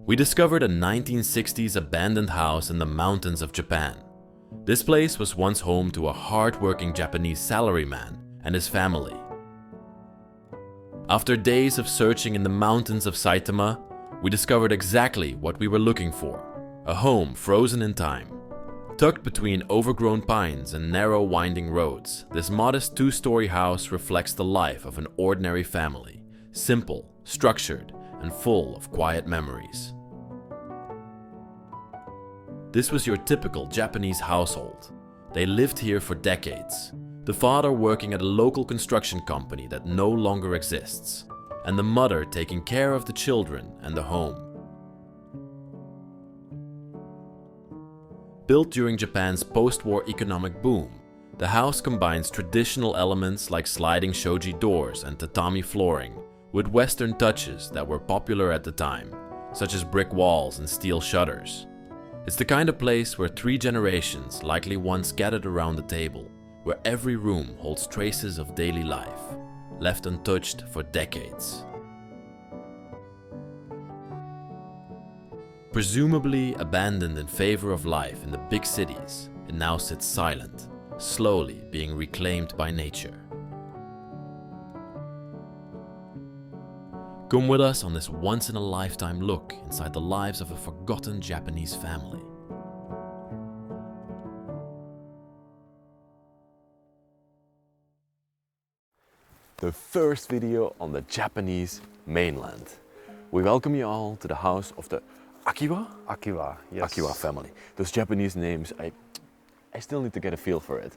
We discovered a 1960s abandoned house in the mountains of Japan. This place was once home to a hard-working Japanese salaryman and his family. After days of searching in the mountains of Saitama, we discovered exactly what we were looking for: a home frozen in time. Tucked between overgrown pines and narrow winding roads, this modest two-story house reflects the life of an ordinary family, simple, structured, and full of quiet memories. This was your typical Japanese household. They lived here for decades, the father working at a local construction company that no longer exists, and the mother taking care of the children and the home. Built during Japan's post-war economic boom, the house combines traditional elements like sliding shōji doors and tatami flooring with Western touches that were popular at the time, such as brick walls and steel shutters. It's the kind of place where 3 generations likely once gathered around the table, where every room holds traces of daily life, left untouched for decades. Presumably abandoned in favor of life in the big cities, it now sits silent, slowly being reclaimed by nature. Come with us on this once-in-a-lifetime look inside the lives of a forgotten Japanese family. The first video on the Japanese mainland. We welcome you all to the house of the Akiwa? Akiwa, yes. Akiwa family. Those Japanese names, I still need to get a feel for it.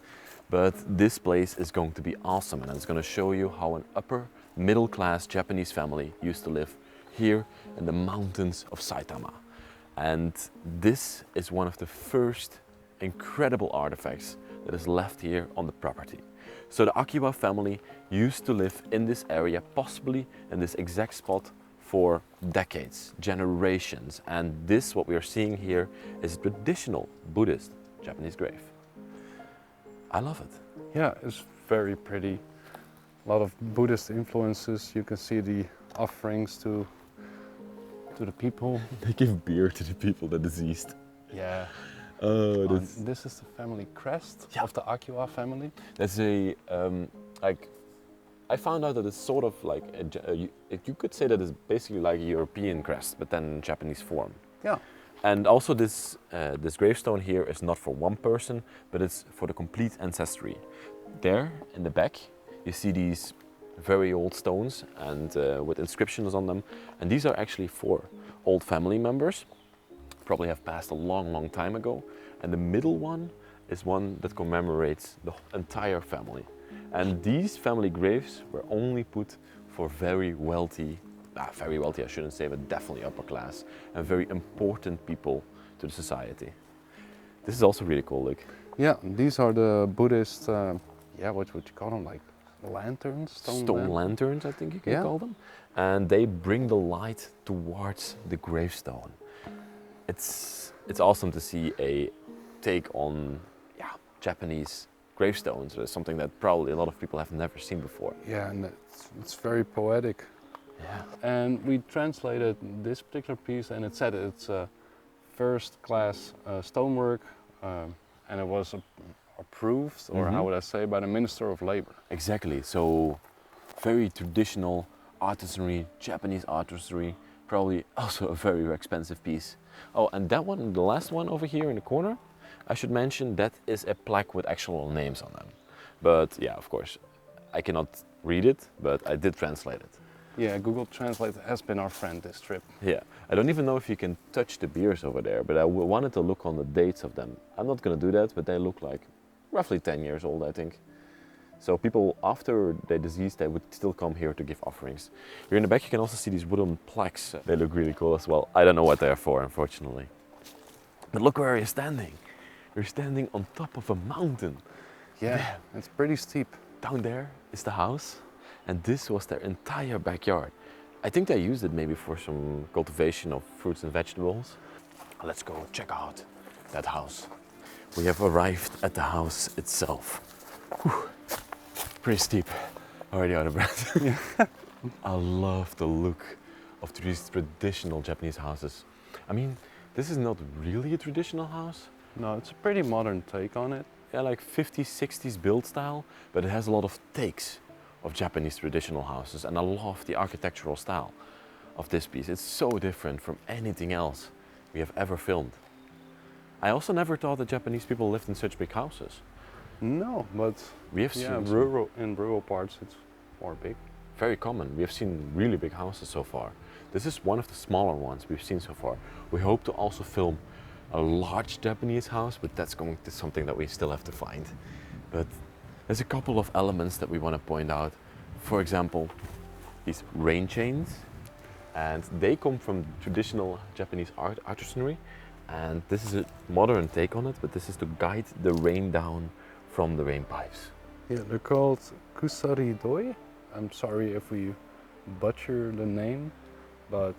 But this place is going to be awesome, and it's going to show you how an upper middle class Japanese family used to live here in the mountains of Saitama. And this is one of the first incredible artifacts that is left here on the property. So the Akiwa family used to live in this area, possibly in this exact spot, for decades, generations. And this, what we are seeing here, is a traditional Buddhist Japanese grave. I love it. Yeah, it's very pretty. A lot of Buddhist influences. You can see the offerings to the people. They give beer to the people, the deceased. Yeah. Oh, this is the family crest Yeah. of the Akiwa family. That's a like. I found out that it's sort of like you could say that it's basically like a European crest, but then in Japanese form. Yeah. And also this gravestone here is not for one person, but it's for the complete ancestry. There in the back, you see these very old stones and with inscriptions on them, and these are actually for old family members. Probably have passed a long, long time ago. And the middle one is one that commemorates the entire family. And these family graves were only put for very wealthy I shouldn't say, but definitely upper class and very important people to the society. This is also really cool, like. Yeah, these are the Buddhist, what would you call them, like lanterns? Stone lanterns, I think you can call them. And they bring the light towards the gravestone. It's awesome to see a take on Japanese gravestones. It's something that probably a lot of people have never seen before. Yeah, and it's very poetic. Yeah. And we translated this particular piece, and it said it's first-class stonework, and it was approved, or how would I say, by the Minister of Labor. Exactly. So very traditional artisanry, Japanese artisanry, probably also a very expensive piece. Oh, and that one, the last one over here in the corner, I should mention that is a plaque with actual names on them. But yeah, of course, I cannot read it, but I did translate it. Yeah, Google Translate has been our friend this trip. Yeah, I don't even know if you can touch the beers over there, but I wanted to look on the dates of them. I'm not going to do that, but they look like roughly 10 years old, I think. So people, after they deceased, they would still come here to give offerings. Here in the back you can also see these wooden plaques. They look really cool as well. I don't know what they're for, unfortunately. But look where you're standing. You're standing on top of a mountain. Yeah, it's pretty steep. Down there is the house, and this was their entire backyard. I think they used it maybe for some cultivation of fruits and vegetables. Let's go check out that house. We have arrived at the house itself. Whew. Pretty steep. Already out of breath. I love the look of these traditional Japanese houses. I mean, this is not really a traditional house. No, it's a pretty modern take on it. Yeah, like 50s, 60s build style, but it has a lot of takes of Japanese traditional houses, and I love the architectural style of this piece. It's so different from anything else we have ever filmed. I also never thought that Japanese people lived in such big houses. No, but We have yeah, seen in rural parts it's more big. very common. We have seen really big houses so far. This is one of the smaller ones we've seen so far. We hope to also film a large Japanese house, but that's going to something that we still have to find. But there's a couple of elements that we want to point out. For example, these rain chains, and they come from traditional Japanese artisanry. And this is a modern take on it, but this is to guide the rain down from the rain pipes. Yeah, they're called kusari doi. I'm sorry if we butcher the name, but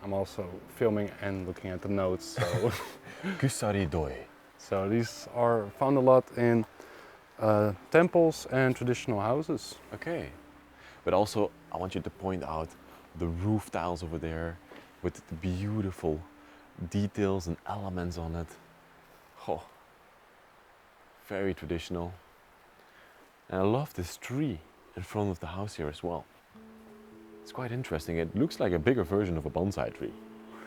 I'm also filming and looking at the notes, so Kusari doi. so these are found a lot in temples and traditional houses. Okay. But also, I want you to point out the roof tiles over there with the beautiful details and elements on it. Oh, very traditional. And I love this tree in front of the house here as well. It's quite interesting. It looks like a bigger version of a bonsai tree.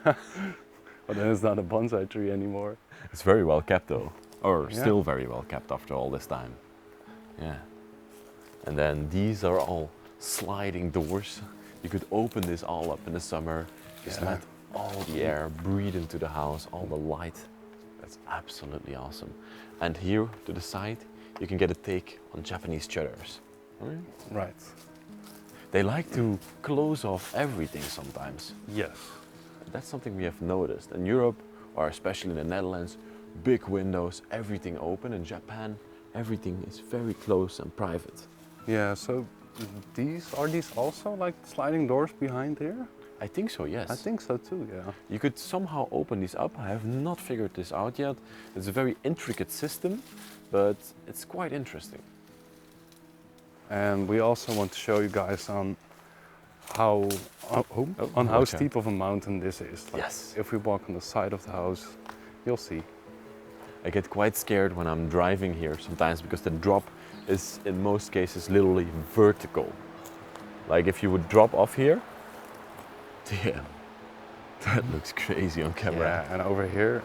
But then it's not a bonsai tree anymore. It's very well kept though, or Yeah. still very well kept after all this time. Yeah. And then these are all sliding doors. You could open this all up in the summer, just Yeah. let all the air breathe into the house, all the light. That's absolutely awesome. And here to the side, you can get a take on Japanese shutters. Right. They like to close off everything sometimes. Yes. That's something we have noticed. In Europe, or especially in the Netherlands, big windows, everything open. In Japan, everything is very close and private. Yeah, so are these also like sliding doors behind here? I think so, yes. I think so too, yeah. You could somehow open these up. I have not figured this out yet. It's a very intricate system, but it's quite interesting. And we also want to show you guys on how watch how out. steep of a mountain this is. Like, Yes. if we walk on the side of the house, you'll see. I get quite scared when I'm driving here sometimes because the drop is in most cases literally vertical. Like if you would drop off here, damn, that looks crazy on camera. Yeah, and over here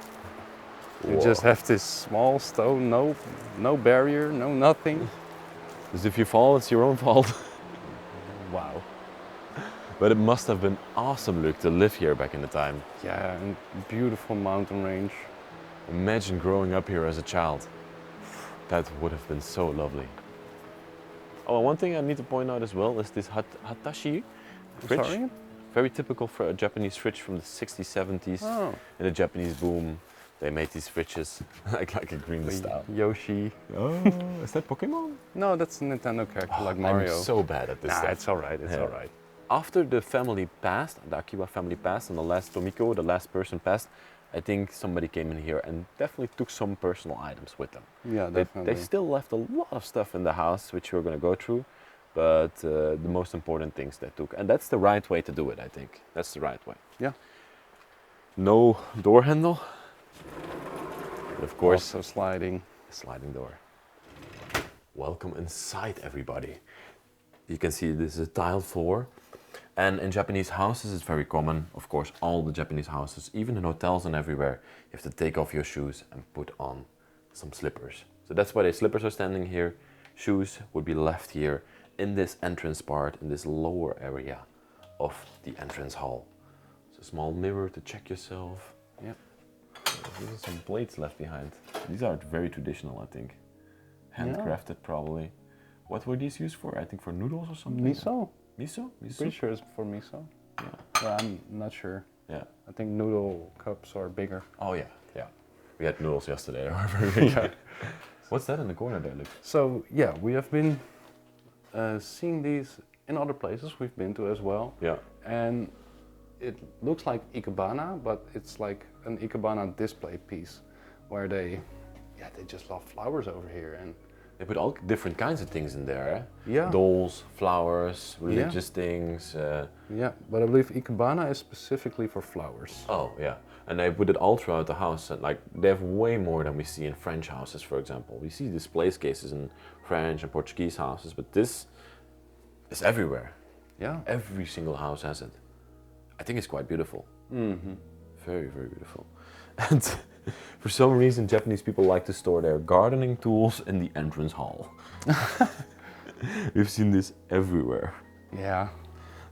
you Whoa. just have this small stone, no barrier, no nothing. Because if you fall, it's your own fault. Wow. But it must have been awesome, Luke, to live here back in the time. Yeah, and beautiful mountain range. Imagine growing up here as a child. That would have been so lovely. Oh, one thing I need to point out as well is this hatashi fridge. Sorry? Very typical for a Japanese fridge from the 60s, 70s. Oh, In the Japanese boom, they made these fridges like a green the style. Yoshi. Oh, is that Pokemon? No, that's a Nintendo character like Mario. I'm so bad at this Nah, stuff. it's alright, it's Yeah. alright. After the family passed, the Akiba family passed, and the last Tomiko, the last person passed, I think somebody came in here and definitely took some personal items with them. Yeah, They definitely. still left a lot of stuff in the house, which we're going to go through, but the most important things they took. And that's the right way to do it, I think. That's the right way. Yeah. No door handle, but of course, Also sliding. a sliding door. Welcome inside, everybody. You can see this is a tiled floor. And in Japanese houses, it's very common, of course, all the Japanese houses, even in hotels and everywhere, you have to take off your shoes and put on some slippers. So that's why the slippers are standing here. Shoes would be left here in this entrance part, in this lower area of the entrance hall. It's a small mirror to check yourself. Yeah. There's some plates left behind. These are very traditional, I think. Handcrafted, probably. What were these used for? I think for noodles or something? Miso? Miso? Miso? Pretty sure it's for miso. Yeah. But I'm not sure. Yeah. I think noodle cups are bigger. Oh yeah, yeah. We had noodles yesterday. They were very big. Yeah. What's that in the corner there, Luke? So yeah, we have been seeing these in other places we've been to as well. Yeah. And it looks like ikebana, but it's like an ikebana display piece where they just love flowers over here, and They put all different kinds of things in there. Eh? Yeah. Dolls, flowers, religious things. Yeah, but I believe Ikebana is specifically for flowers. Oh yeah, and they put it all throughout the house. And like they have way more than we see in French houses, for example. We see display cases in French and Portuguese houses, but this is everywhere. Yeah. Every single house has it. I think it's quite beautiful. Mm-hmm. Very, very beautiful. And for some reason, Japanese people like to store their gardening tools in the entrance hall. We've seen this everywhere. Yeah.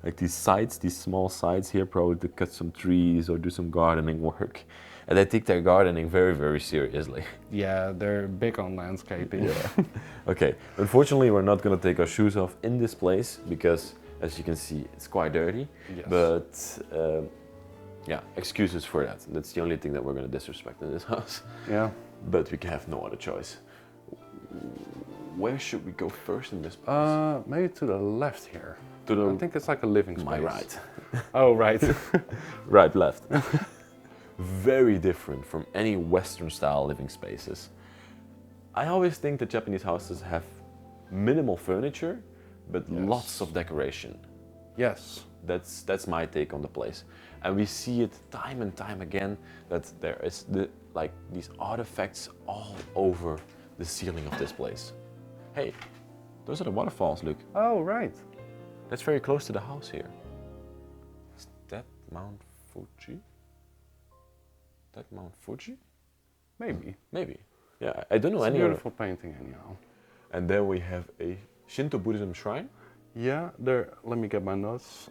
Like these sites, these small sites here, probably to cut some trees or do some gardening work. And they take their gardening very, very seriously. Yeah, they're big on landscaping. Yeah. Okay, unfortunately, we're not going to take our shoes off in this place because, as you can see, it's quite dirty. Yes. But yeah, excuses for that. That's the only thing that we're going to disrespect in this house. Yeah. But we have no other choice. Where should we go first in this place? Maybe to the left here. To the I think it's like a living space. my right. Oh, right. Right, left. Very different from any Western style living spaces. I always think that Japanese houses have minimal furniture, but Yes. lots of decoration. Yes. That's my take on the place, and we see it time and time again that there is these artifacts all over the ceiling of this place. Hey, those are the waterfalls. Look, Oh, right. that's very close to the house here. Is that Mount Fuji? That Mount Fuji? Maybe. Maybe. Yeah, I don't know It's a any other. beautiful painting anyhow. And then we have a Shinto Buddhism shrine. Yeah, there. Let me get my notes.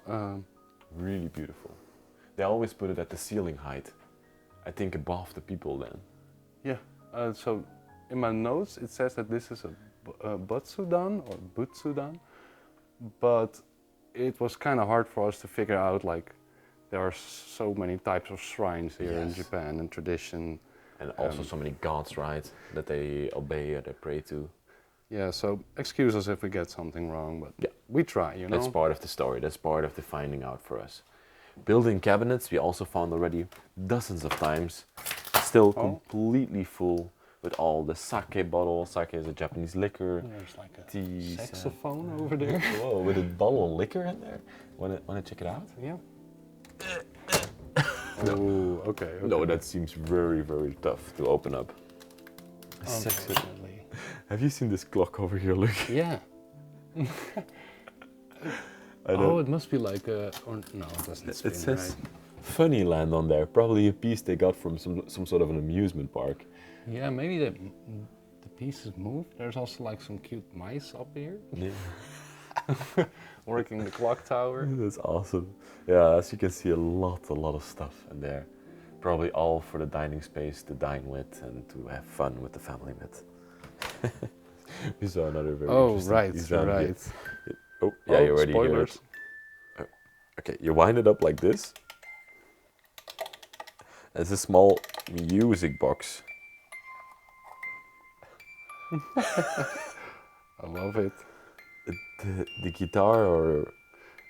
Really beautiful. They always put it at the ceiling height. I think above the people then. Yeah. So in my notes it says that this is a Butsudan or Butsudan, but it was kind of hard for us to figure out. Like, there are so many types of shrines here in Yes. Japan and tradition. And also so many gods, right? That they obey or they pray to. Yeah. So excuse us if we get something wrong, but Yeah. we try. You know. That's part of the story. That's part of the finding out for us. Built-in cabinets we also found already dozens of times. Still completely full with all the sake bottles. Sake is a Japanese liquor. There's like a Teas. saxophone over there. Whoa, with a bottle of liquor in there. Wanna check it out? Yeah. Oh, okay. No, that seems very, very tough to open up. Unfortunately. Have you seen this clock over here? Look. Yeah. I Oh, don't. it must be like a. Or no, it doesn't spin, It says right? Funnyland on there. Probably a piece they got from some sort of an amusement park. Yeah, maybe the pieces move. There's also like some cute mice up here Yeah. working the clock tower. That's awesome. Yeah, as you can see, a lot of stuff in there. Probably all for the dining space to dine with and to have fun with the family with. We saw another very Oh, interesting right, piece down here. right. Oh, yeah, you already hear spoilers. it. Okay, you wind it up like this. It's a small music box. I love it. The guitar, or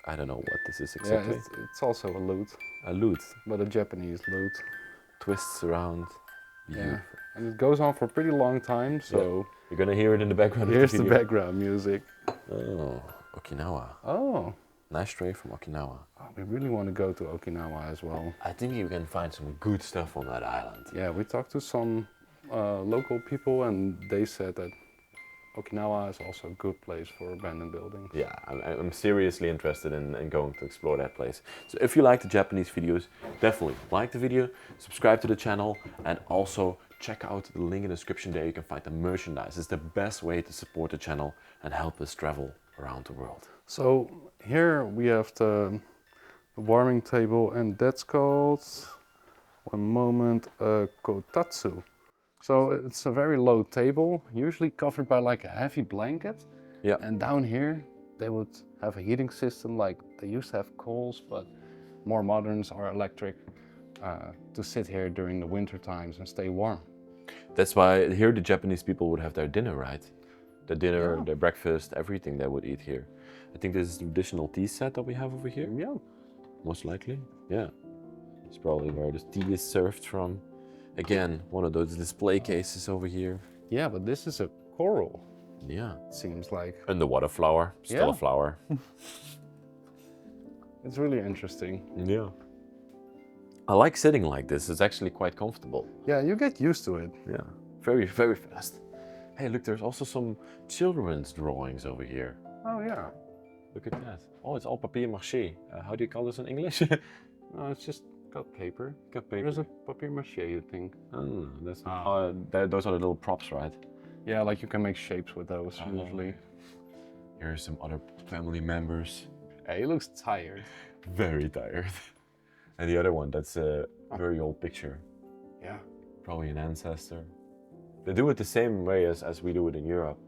I don't know what this is exactly. Yeah, it's also a lute, A lute but a Japanese lute. twists around. Yeah, and it goes on for a pretty long time. So You're gonna hear it in the background. of here's the video. background music. Oh, Okinawa. Oh, Nice tray from Okinawa. we really want to go to Okinawa as well. I think you can find some good stuff on that island. Yeah, we talked to some local people, and they said that Okinawa is also a good place for abandoned buildings. Yeah, I'm seriously interested in going to explore that place. So if you like the Japanese videos, definitely like the video, subscribe to the channel, and also check out the link in the description. There you can find the merchandise. It's the best way to support the channel and help us travel around the world. So here we have the warming table, and that's called, one moment, kotatsu. So it's a very low table, usually covered by like a heavy blanket. Yeah. And down here they would have a heating system, like they used to have coals, but more moderns are electric, to sit here during the winter times and stay warm. That's why here the Japanese people would have their dinner, right? The dinner, Yeah. their breakfast, everything they would eat here. I think this is the traditional tea set that we have over here. Yeah. Most likely, yeah. It's probably where the tea is served from. Again, one of those display cases over here. Yeah, but this is a coral. Yeah. Seems like. Underwater flower, still Yeah. a flower. It's really interesting. Yeah. I like sitting like this. It's actually quite comfortable. Yeah, you get used to it. Yeah. Very, very fast. Hey, look, there's also some children's drawings over here. Oh yeah. Look at that. Oh, it's all papier mâché. How do you call this in English? No, it's just cut paper. Cut paper. There's a papier mache thing. Oh, that's Ah. those are the little props, right? Yeah, like you can make shapes with those usually. Here are some other family members. Hey, he looks tired. Very tired. And the other one, that's a very old picture. Yeah. Probably an ancestor. They do it the same way as we do it in Europe.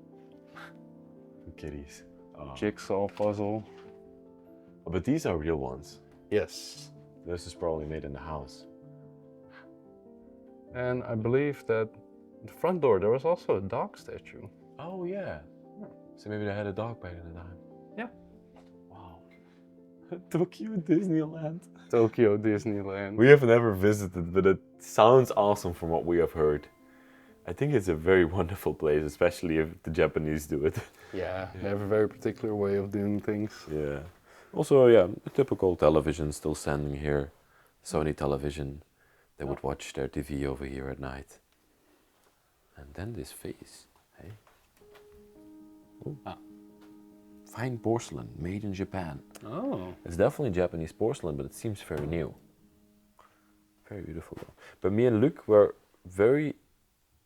Kitties. Oh. Jigsaw puzzle. Oh, but these are real ones. Yes. This is probably made in the house. And I believe that the front door there was also a dog statue. Oh yeah. So maybe they had a dog back in the time. Yeah. Wow. Tokyo Disneyland. Tokyo Disneyland. We have never visited, but it sounds awesome from what we have heard. I think it's a very wonderful place, especially if the Japanese do it. Yeah, they have a very particular way of doing things. Yeah. Also, yeah, a typical television still standing here. Sony television. They would watch their TV over here at night. And then this face, hey? Ooh. Ah. Fine porcelain, made in Japan. Oh. It's definitely Japanese porcelain, but it seems very new. Very beautiful though. But me and Luc were very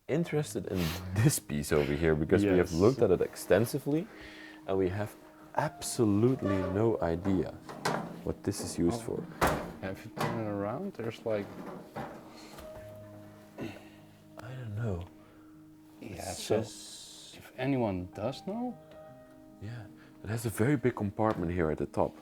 interested in this piece over here because we have Yes. looked at it extensively and we have absolutely no idea what this is used for. If you turn it around, there's like. I don't know. Yeah, It's so just- if anyone does know. yeah, it has a very big compartment here at the top.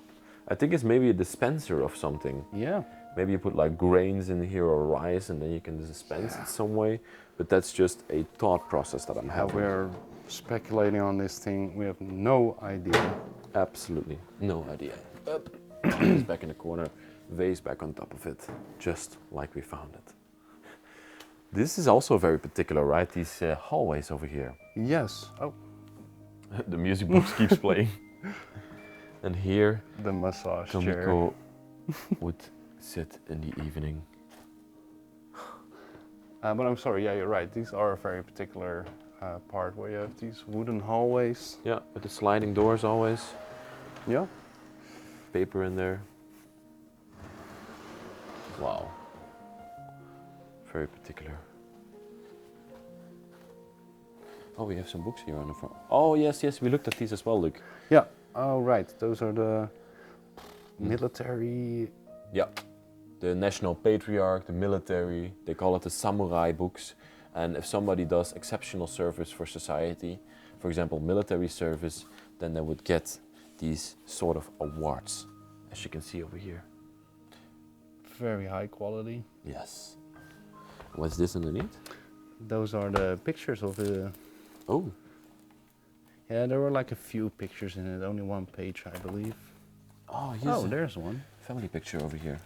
I think it's maybe a dispenser of something. Yeah. Maybe you put like grains in here or rice and then you can dispense it some way. But that's just a thought process that I'm How having. we're speculating on this thing, we have no idea. Absolutely no idea. Up. It's back in the corner, vase back on top of it, just like we found it. This is also very particular, right? These hallways over here. Yes. Oh, The music box keeps playing. And here, the massage chair. Tomiko would sit in the evening. But I'm sorry, yeah, you're right. These are a very particular part where you have these wooden hallways. Yeah, with the sliding doors always. Yeah. Paper in there. Wow. Very particular. Oh, we have some books here on the front. Oh, yes, yes, we looked at these as well, Luke. Yeah. Oh, right. Those are the military. Yeah. The national patriarch, the military, they call it the samurai books. And if somebody does exceptional service for society, for example, military service, then they would get these sort of awards, as you can see over here. Very high quality. Yes. What's this underneath? Those are the pictures of the. Oh, Yeah, there were like a few pictures in it. Only one page, I believe. oh, yes. Oh, there's one. Family picture over here.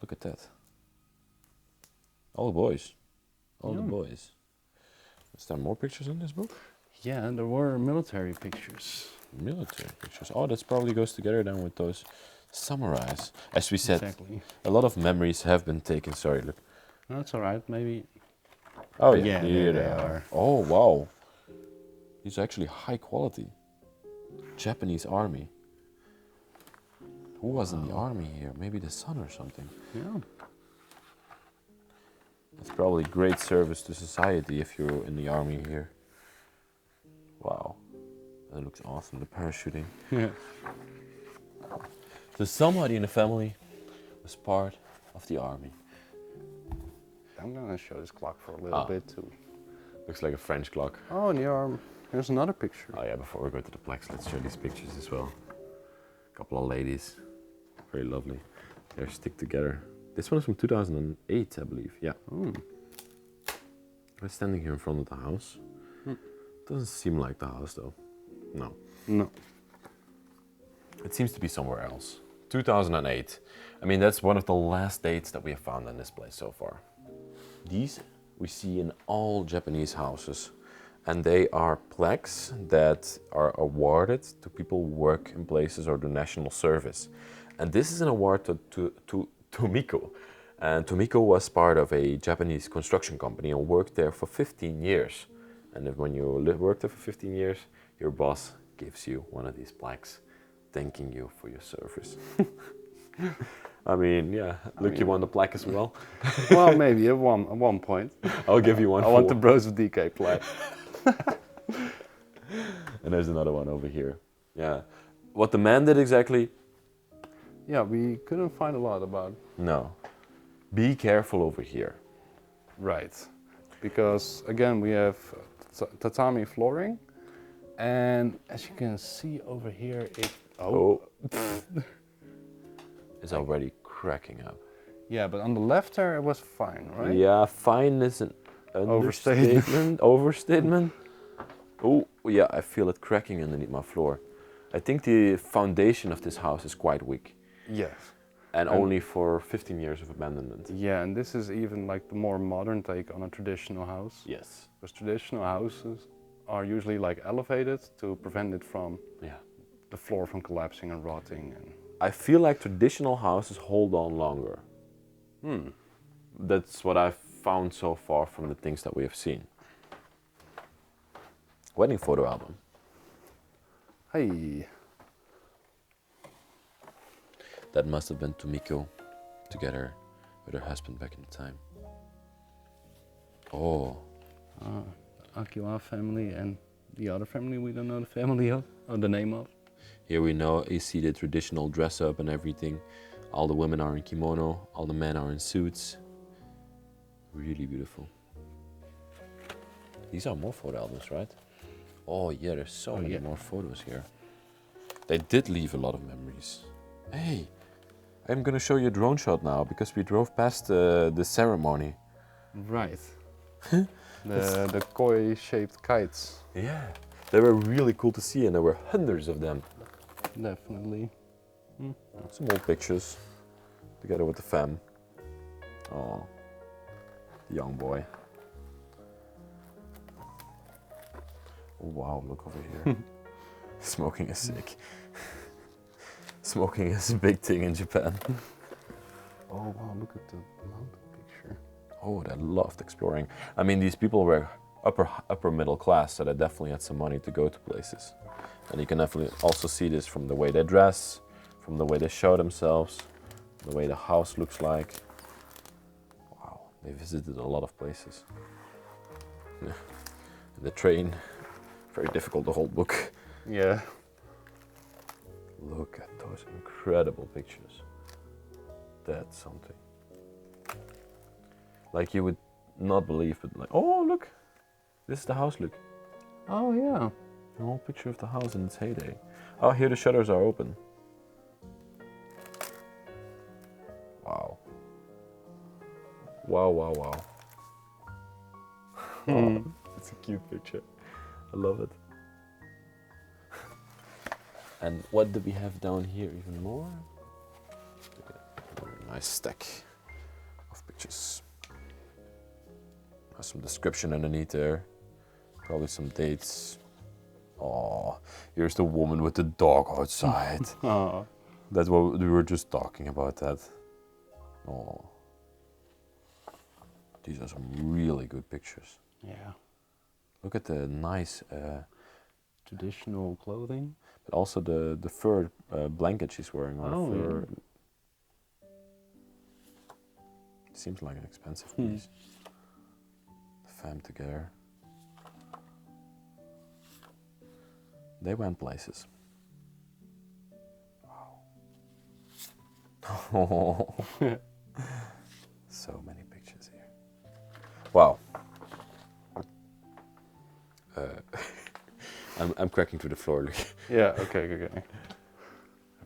Look at that. All the boys. All the Yeah. boys. Is there more pictures in this book? Yeah, and there were military pictures. Military pictures. Oh, that probably goes together then with those samurais. As we said, Exactly. a lot of memories have been taken. Sorry, look. That's all right. Maybe. Oh Yeah, yeah, there here they they are. are. Oh wow, these are actually high quality. Japanese army. Who was in the army here? Maybe the son or something. Yeah. It's probably great service to society if you're in the army here. Wow, that looks awesome. The parachuting. Yeah. So somebody in the family was part of the army. I'm gonna show this clock for a little bit too. Looks like a French clock. Oh, and the arm. There's another picture. Oh yeah, before we go to the Plaques, let's show these pictures as well. A couple of ladies, very lovely. They're stick together. This one is from 2008, I believe. Yeah. Mm. We're standing here in front of the house. Doesn't seem like the house though. No. No. It seems to be somewhere else. 2008. I mean, that's one of the last dates that we have found in this place so far. These we see in all Japanese houses. And they are plaques that are awarded to people who work in places or do national service. And this is an award to Tomiko. And Tomiko was part of a Japanese construction company and worked there for 15 years. And if when you work there for 15 years, your boss gives you one of these plaques, thanking you for your service. I mean, yeah. Look, you want the plaque as well? Well, maybe at one point. I'll give you one. I want the Bros of Decay plaque. And there's another one over here. Yeah. What the man did exactly? Yeah, we couldn't find a lot about. No. Be careful over here. Right. Because again, we have tatami flooring. And as you can see over here, It's already cracking up. Yeah, but on the left there it was fine, right? Yeah, fine is an overstatement. Oh, yeah, I feel it cracking underneath my floor. I think the foundation of this house is quite weak. Yes. And only for 15 years of abandonment. Yeah, and this is even like the more modern take on a traditional house. Yes. Because traditional houses are usually like elevated to prevent it from the floor from collapsing and rotting. And I feel like traditional houses hold on longer. That's what I've found so far from the things that we have seen. Wedding photo album. Hey. That must have been Tomiko together with her husband back in the time. Oh. Akiwa family and the other family we don't know the family of, or the name of. Here we know you see the traditional dress up and everything. All the women are in kimono, all the men are in suits. Really beautiful. These are more photo albums, right? Oh yeah, there's so many more photos here. They did leave a lot of memories. Hey, I'm gonna show you a drone shot now because we drove past the ceremony. Right. the koi-shaped kites. Yeah, they were really cool to see and there were hundreds of them. Definitely. Some old pictures together with the fam. Oh, the young boy. Oh, wow, look over here. Smoking is sick. Smoking is a big thing in Japan. Oh wow, look at the mountain picture. Oh, they loved exploring. I mean, these people were upper middle class, so they definitely had some money to go to places. And you can definitely also see this from the way they dress, from the way they show themselves, the way the house looks like. Wow, they visited a lot of places. The train, very difficult to hold book. Yeah. Look at those incredible pictures. That's something. Like you would not believe, but like, oh look, this is the house look. Oh yeah. An old picture of the house in its heyday. Oh, here the shutters are open. Wow. Wow, wow, wow. Oh, it's a cute picture. I love it. And what do we have down here even more? A nice stack of pictures. There's some description underneath there. Probably some dates. Oh, here's the woman with the dog outside. Oh. That's what we were just talking about. That. Oh, these are some really good pictures. Yeah. Look at the nice Traditional clothing. but also the fur blanket she's wearing. Or fur. Yeah. Seems like an expensive piece. The fam together. They went places. Wow. So many pictures here. Wow. I'm cracking to the floor. Look. Yeah, okay. The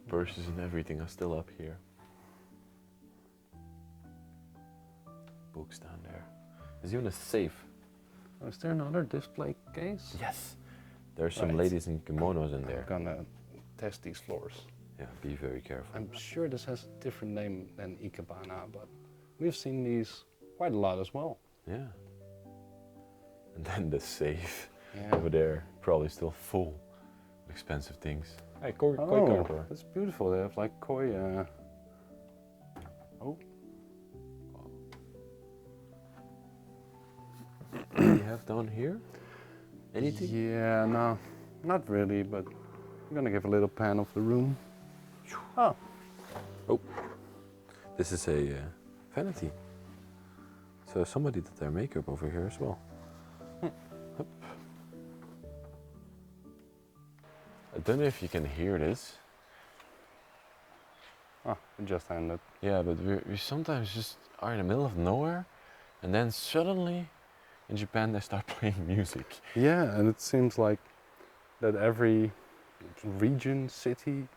purses and everything are still up here. Books down there. There's even a safe. Oh, is there another display case? Yes. There's some Right. ladies in kimonos in there. I'm gonna test these floors. Yeah, be very careful. I'm sure this has a different name than Ikebana, but we've seen these quite a lot as well. Yeah. And then the safe. Yeah. Over there, probably still full of expensive things. Hey, koi Oh, carper. that's beautiful. They have like koi. Oh, What do you have down here? Anything? yeah, no, not really, but I'm gonna give a little pan of the room. Oh, Oh, this is a vanity. So somebody did their makeup over here as well. Hup. I don't know if you can hear this. it just ended. Yeah, but we sometimes just are in the middle of nowhere, and then suddenly in Japan they start playing music. Yeah, and it seems like that every region, city,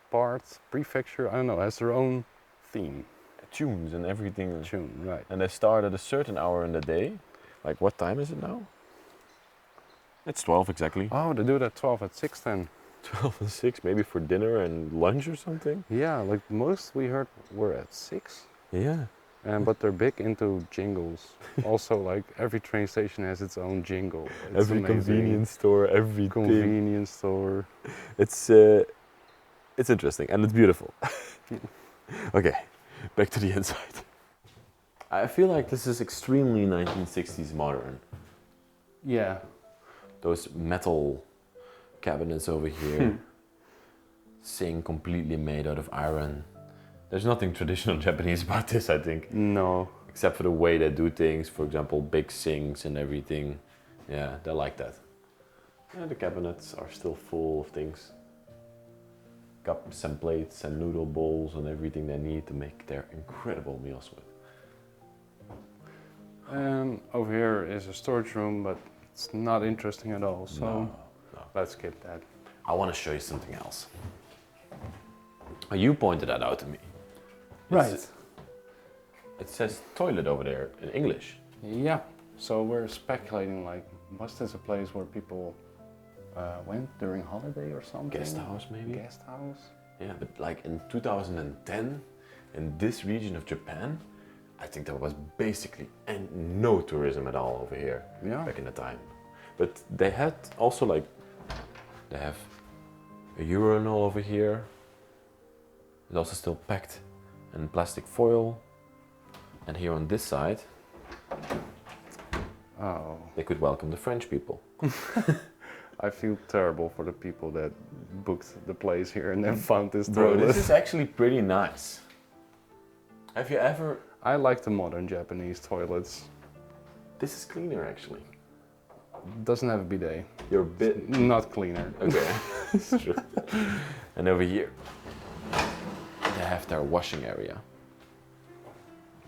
part, prefecture, I don't know, has their own theme, Tunes and everything. tune, right? And they start at a certain hour in the day. Like, what time is it now? It's 12 exactly. Oh, they do it at 12, at 6 then. 12 and 6, maybe for dinner and lunch or something. Yeah, like most we heard were at 6. Yeah. But they're big into jingles. Also, like every train station has its own jingle. It's Every amazing. convenience store, everything. Convenience store. It's interesting and it's beautiful. Okay, back to the inside. I feel like this is extremely 1960s modern. Yeah. Those metal cabinets over here, sink completely made out of iron. There's nothing traditional Japanese about this, I think, No. except for the way they do things. For example, big sinks and everything. Yeah, they like that. Yeah, the cabinets are still full of things. Cups and plates and noodle bowls and everything they need to make their incredible meals with. And over here is a storage room, but it's not interesting at all. So No. let's skip that. I want to show you something else. You pointed that out to me. Right. It says toilet over there in English. Yeah. So we're speculating, like, was this a place where people went during holiday or something? Guest house maybe? Guest house. Yeah, but like in 2010, in this region of Japan, I think there was basically no tourism at all over here Yeah. back in the time. But they had also like, they have a urinal over here. It's also still packed in plastic foil. And here on this side, Oh. they could welcome the French people. I feel terrible for the people that booked the place here and then found this Bro, toilet. this is actually pretty nice. Have you ever... I like the modern Japanese toilets. This is cleaner actually. Doesn't have a bidet. You're a bit... Not cleaner. Okay, it's true. And over here, they have their washing area.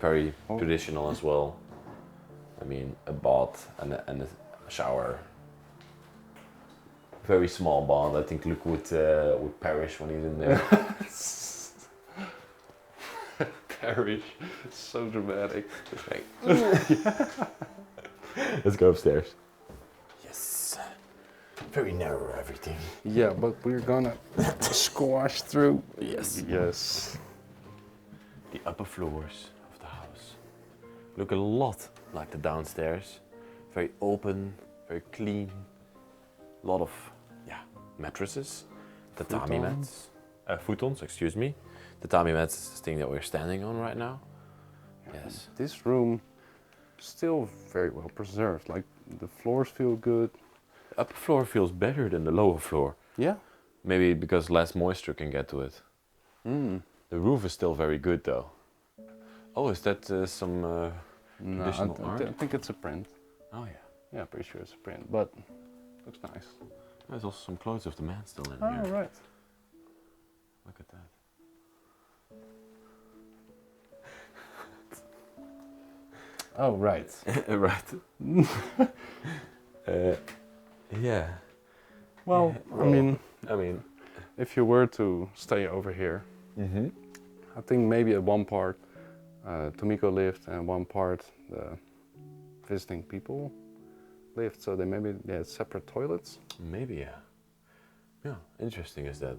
Very traditional as well. I mean, a bath and a shower. Very small bath. I think Luke would perish when he's in there. Perish. So dramatic. Just like, let's go upstairs. Yes. Very narrow everything. Yeah, but we're gonna squash through. Yes. Yes. The upper floors of the house look a lot like the downstairs. Very open, very clean. A lot of mattresses, tatami mats, futons, excuse me. Tatami mats is the thing that we're standing on right now. Yes. This room still very well preserved. Like the floors feel good. The upper floor feels better than the lower floor. Yeah. Maybe because less moisture can get to it. Mm. The roof is still very good though. Oh, is that some No, traditional art? I think it's a print. Oh yeah. Yeah, pretty sure it's a print, but looks nice. There's also some clothes of the man still in Oh, here. right. Look at that. Oh, right. Right. Yeah. Well, Yeah, I mean, if you were to stay over here, I think maybe at one part Tomiko lived and one part the visiting people lived, so they had separate toilets. maybe yeah. Yeah, interesting is that.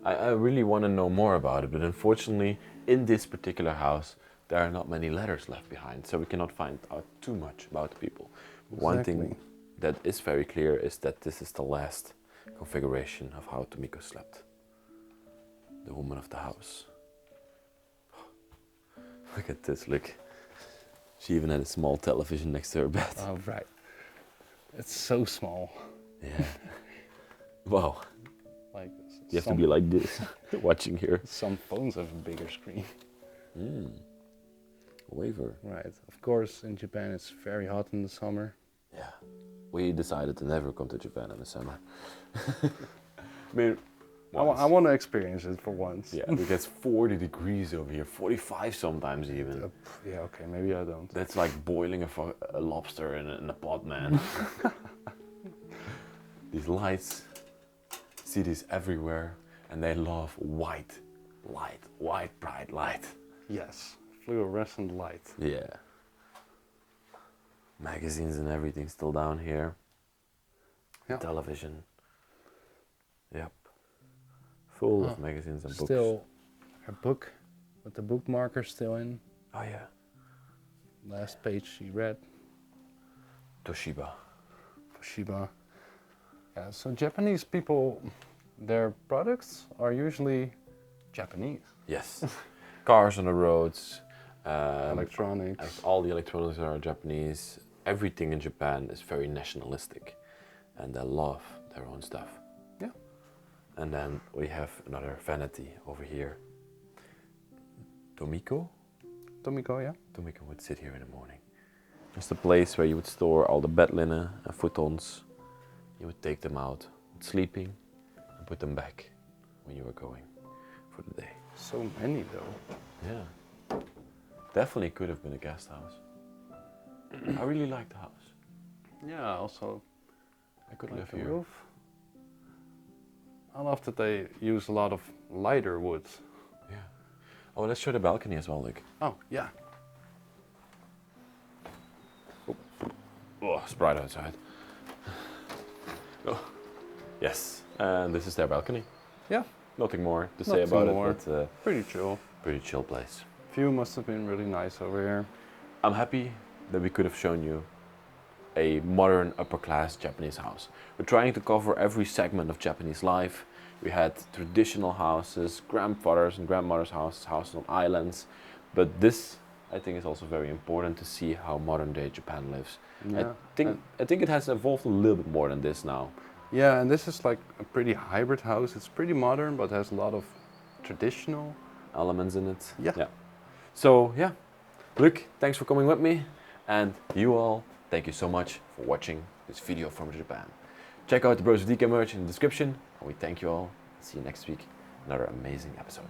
I really want to know more about it, but unfortunately, in this particular house, there are not many letters left behind, so we cannot find out too much about the people. One thing that is very clear is that this is the last configuration of how Tomiko slept. The woman of the house. Look at this, look. She even had a small television next to her bed. Oh, right. It's so small. Yeah. Wow. Like You have to be like this, watching here. some phones have a bigger screen. Waiver. Right. Of course, in Japan it's very hot in the summer. Yeah. We decided to never come to Japan in the summer. I mean, I want to experience it for once. yeah, it gets 40 degrees over here, 45 sometimes even. Yeah, okay, maybe I don't. That's like boiling a lobster in a pot, man. These lights, see these everywhere, and they love white bright light. Yes, fluorescent light. Yeah. Magazines and everything still down here. Yeah. Television. Yep. Full of magazines and books. Still a book with the bookmarker still in. Oh yeah. Last page she read. Toshiba. Toshiba. Yeah, so Japanese people, their products are usually Japanese. Yes. Cars on the roads. Electronics. All the electronics are Japanese. Everything in Japan is very nationalistic. And they love their own stuff. Yeah. And then we have another vanity over here. Tomiko? Tomiko, yeah. Tomiko would sit here in the morning. It's a place where you would store all the bed linen and futons. You would take them out, sleeping, and put them back when you were going for the day. So many though. Yeah. Definitely could have been a guest house. I really like the house. Yeah, also I could like live the here. roof. I love that they use a lot of lighter woods. Yeah. Oh, let's show the balcony as well, like. Oh, yeah. Oh, it's bright outside. Oh, yes. And this is their balcony. Yeah. Nothing more to say Nothing about more. it, but Pretty chill. pretty chill place. View must have been really nice over here. I'm happy that we could have shown you a modern upper class Japanese house. We're trying to cover every segment of Japanese life. We had traditional houses, grandfathers and grandmothers' houses on islands, but this I think is also very important to see how modern day Japan lives. Yeah. I think it has evolved a little bit more than this now. Yeah, and this is like a pretty hybrid house. It's pretty modern, but has a lot of traditional Elements in it. Yeah. So yeah, Luc, thanks for coming with me, and you all, thank you so much for watching this video from Japan. Check out the Bros of Decay merch in the description, and we thank you all. See you next week, another amazing episode.